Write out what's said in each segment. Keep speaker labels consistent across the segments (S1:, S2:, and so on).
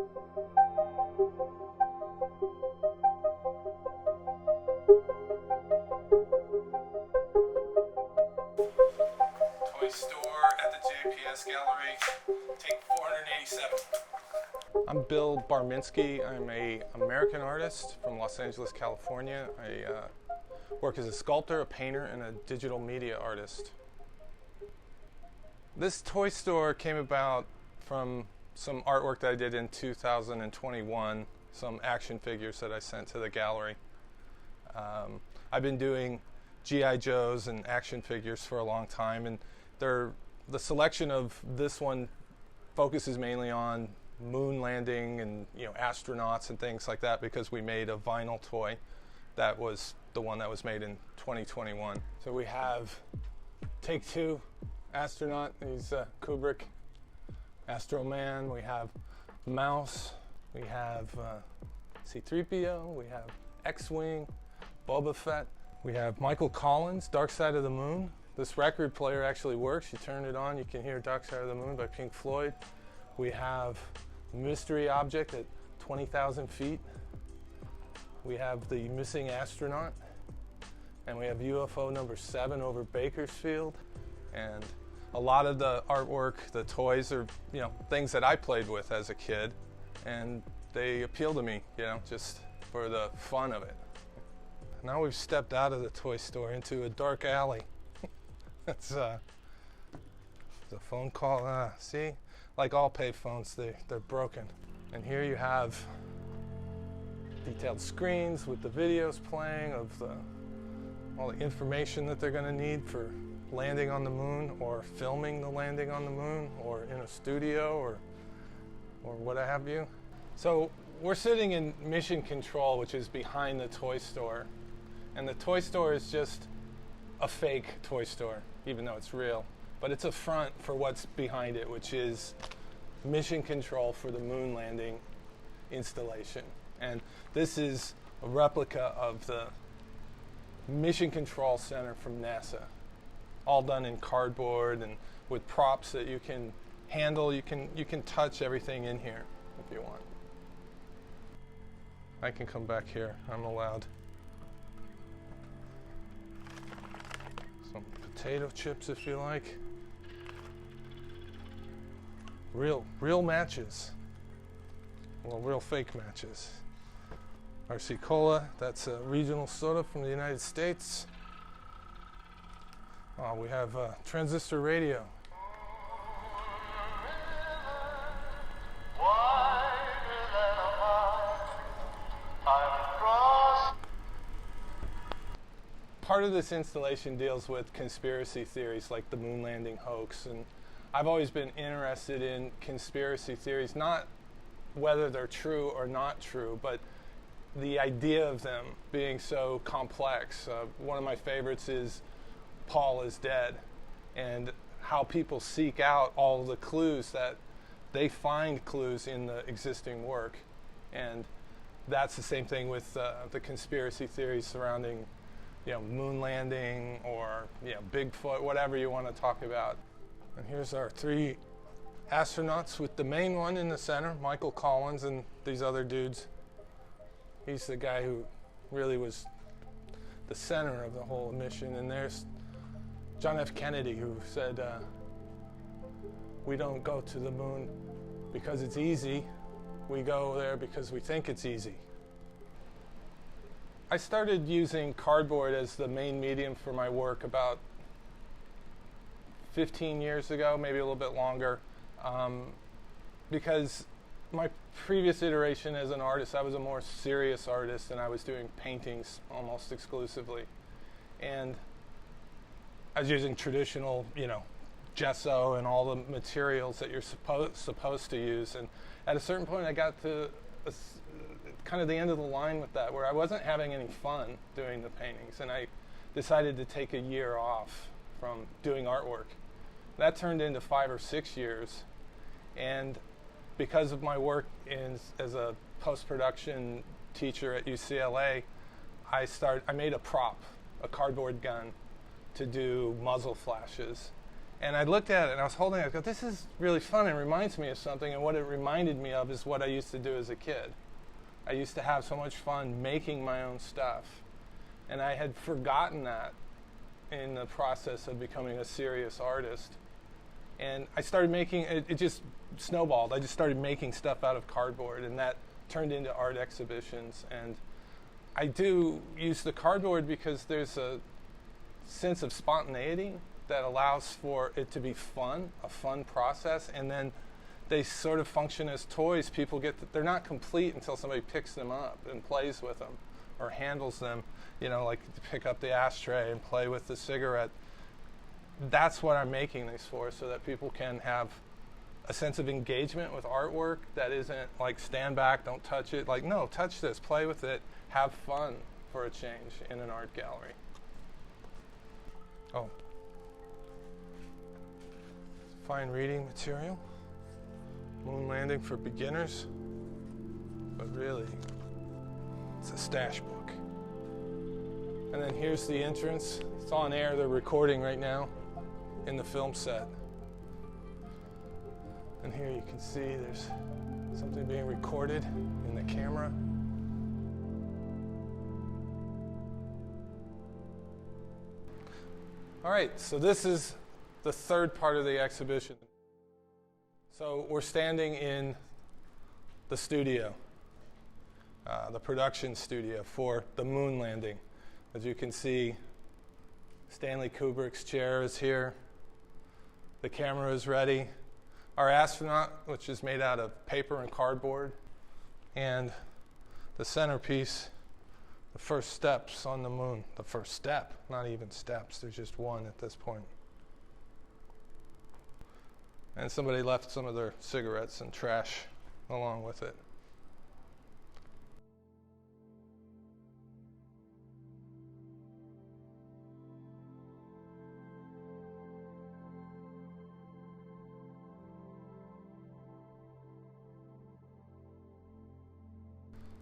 S1: Toy store at the JPS Gallery, take 487. I'm Bill Barminski. I'm an American artist from Los Angeles, California. I work as a sculptor, a painter, and a digital media artist. This toy store came about from some artwork that I did in 2021, some action figures that I sent to the gallery. I've been doing G.I. Joes and action figures for a long time, and the selection of this one focuses mainly on moon landing and astronauts and things like that, because we made a vinyl toy that was the one that was made in 2021. So we have Take Two astronaut, he's Kubrick, Astro Man. We have Mouse, we have C-3PO, we have X-Wing, Boba Fett. We have Michael Collins, Dark Side of the Moon. This record player actually works. You turn it on, you can hear Dark Side of the Moon by Pink Floyd. We have Mystery Object at 20,000 feet. We have the Missing Astronaut. And we have UFO number 7 over Bakersfield. And a lot of the artwork, the toys are, things that I played with as a kid. And they appeal to me, just for the fun of it. Now we've stepped out of the toy store into a dark alley. It's a phone call. See, like all pay phones, they're broken. And here you have detailed screens with the videos playing of all the information that they're going to need for landing on the moon, or filming the landing on the moon, or in a studio, or what have you. So we're sitting in Mission Control, which is behind the toy store. And the toy store is just a fake toy store, even though it's real. But it's a front for what's behind it, which is Mission Control for the moon landing installation. And this is a replica of the Mission Control Center from NASA, all done in cardboard and with props that you can handle. You can touch everything in here if you want. I can come back here. I'm allowed. Some potato chips if you like. Real matches. Well, real fake matches. RC Cola, that's a regional soda from the United States. We have transistor radio. Part of this installation deals with conspiracy theories like the moon landing hoax, and I've always been interested in conspiracy theories, not whether they're true or not true, but the idea of them being so complex. One of my favorites is Paul is Dead, and how people seek out all the clues, that they find clues in the existing work. And that's the same thing with the conspiracy theories surrounding moon landing or Bigfoot, whatever you want to talk about. And here's our 3 astronauts with the main one in the center, Michael Collins, and these other dudes. He's the guy who really was the center of the whole mission. And there's John F. Kennedy, who said, we don't go to the moon because it's easy. We go there because we think it's easy. I started using cardboard as the main medium for my work about 15 years ago, maybe a little bit longer, because my previous iteration as an artist, I was a more serious artist, and I was doing paintings almost exclusively. And I was using traditional, gesso and all the materials that you're supposed to use. And at a certain point, I got to kind of the end of the line with that, where I wasn't having any fun doing the paintings, and I decided to take a year off from doing artwork. That turned into 5 or 6 years, and because of my work as a post-production teacher at UCLA, I made a prop, a cardboard gun, to do muzzle flashes. And I looked at it and I was holding it. I go, this is really fun. It reminds me of something. And what it reminded me of is what I used to do as a kid. I used to have so much fun making my own stuff. And I had forgotten that in the process of becoming a serious artist. And I started making, it just snowballed. I just started making stuff out of cardboard, and that turned into art exhibitions. And I do use the cardboard because there's a sense of spontaneity that allows for it to be fun, a fun process, and then they sort of function as toys. People they're not complete until somebody picks them up and plays with them or handles them, you know, like to pick up the ashtray and play with the cigarette. That's what I'm making these for, so that people can have a sense of engagement with artwork that isn't like stand back, don't touch it. Like, no, touch this, play with it, have fun for a change in an art gallery. Oh. Fine reading material. Moon landing for beginners. But really, it's a stash book. And then here's the entrance. It's on air. They're recording right now in the film set. And here you can see there's something being recorded in the camera. All right, so this is the third part of the exhibition. So we're standing in the studio, the production studio for the moon landing. As you can see, Stanley Kubrick's chair is here. The camera is ready. Our astronaut, which is made out of paper and cardboard, and the centerpiece, the first steps on the moon. The first step, not even steps, there's just one at this point. And somebody left some of their cigarettes and trash along with it.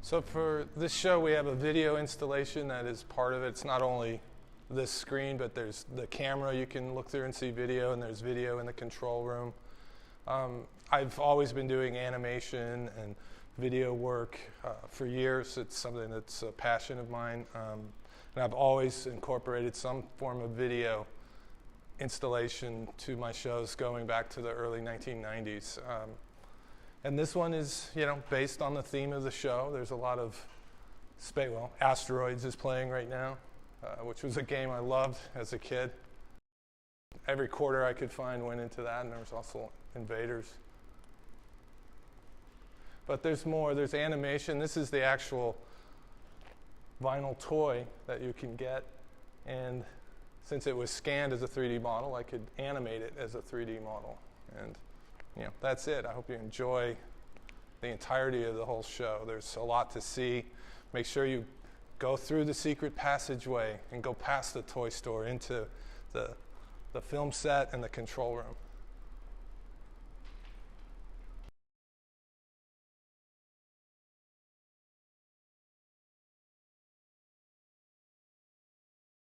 S1: So for this show, we have a video installation that is part of it. It's not only this screen, but there's the camera you can look through and see video, and there's video in the control room. I've always been doing animation and video work for years. It's something that's a passion of mine. And I've always incorporated some form of video installation to my shows going back to the early 1990s. And this one is, you know, based on the theme of the show. There's a lot of Asteroids is playing right now, which was a game I loved as a kid. Every quarter I could find went into that, and there was also Invaders. But there's more. There's animation. This is the actual vinyl toy that you can get, and since it was scanned as a 3D model, I could animate it as a 3D model. And you know, that's it. I hope you enjoy the entirety of the whole show. There's a lot to see. Make sure you go through the secret passageway and go past the toy store into the film set and the control room.